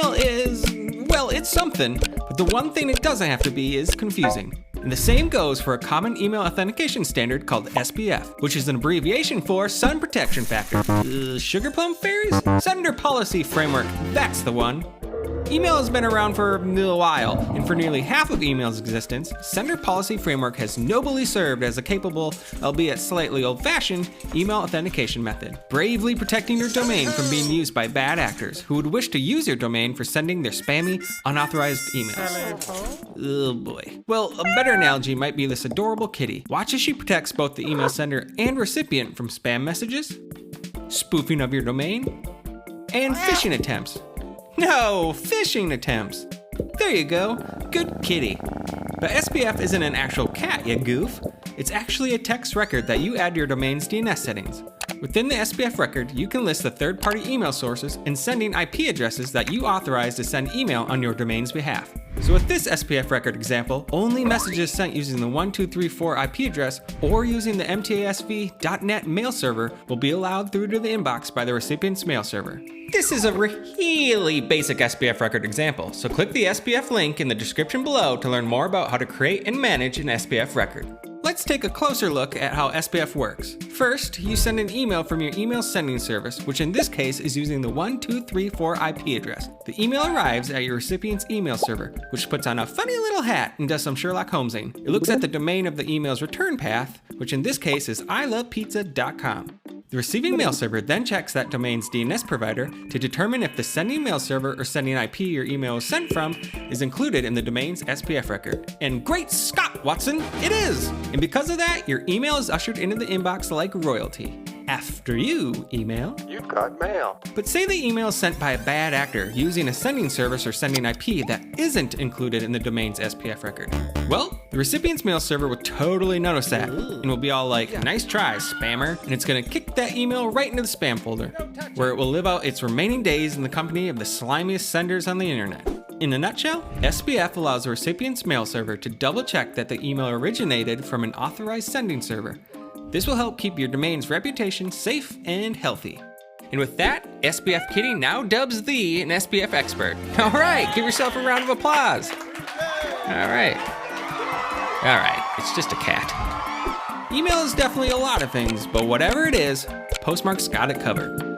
Email is, well, it's something, but the one thing it doesn't have to be is confusing. And the same goes for a common email authentication standard called SPF, which is an abbreviation for Sun Protection Factor. Sugar Plum Fairies? Sender Policy Framework, that's the one. Email has been around for a while, and for nearly half of email's existence, Sender Policy Framework has nobly served as a capable, albeit slightly old-fashioned, email authentication method, bravely protecting your domain from being used by bad actors who would wish to use your domain for sending their spammy, unauthorized emails. Oh boy. Well, a better analogy might be this adorable kitty. Watch as she protects both the email sender and recipient from spam messages, spoofing of your domain, and phishing attempts. No, phishing attempts. There you go. Good kitty. But SPF isn't an actual cat, you goof. It's actually a text record that you add to your domain's DNS settings. Within the SPF record, you can list the third-party email sources and sending IP addresses that you authorize to send email on your domain's behalf. So with this SPF record example, only messages sent using the 1234 IP address or using the mtasv.net mail server will be allowed through to the inbox by the recipient's mail server. This is a really basic SPF record example, so click the SPF link in the description below to learn more about how to create and manage an SPF record. Let's take a closer look at how SPF works. First, you send an email from your email sending service, which in this case is using the 1234 IP address. The email arrives at your recipient's email server, which puts on a funny little hat and does some Sherlock Holmesing. It looks at the domain of the email's return path, which in this case is ilovepizza.com. The receiving mail server then checks that domain's DNS provider to determine if the sending mail server or sending IP your email is sent from is included in the domain's SPF record. And great Scott, Watson, it is! And because of that, your email is ushered into the inbox like royalty. After you, email. You've got mail. But say the email is sent by a bad actor using a sending service or sending IP that isn't included in the domain's SPF record. Well, the recipient's mail server will totally notice that and will be all like, nice try, spammer, and it's gonna kick that email right into the spam folder, where it will live out its remaining days in the company of the slimiest senders on the internet. In a nutshell, SPF allows the recipient's mail server to double check that the email originated from an authorized sending server. This will help keep your domain's reputation safe and healthy. And with that, SPF Kitty now dubs thee an SPF expert. All right, give yourself a round of applause. All right, it's just a cat. Email is definitely a lot of things, but whatever it is, Postmark's got it covered.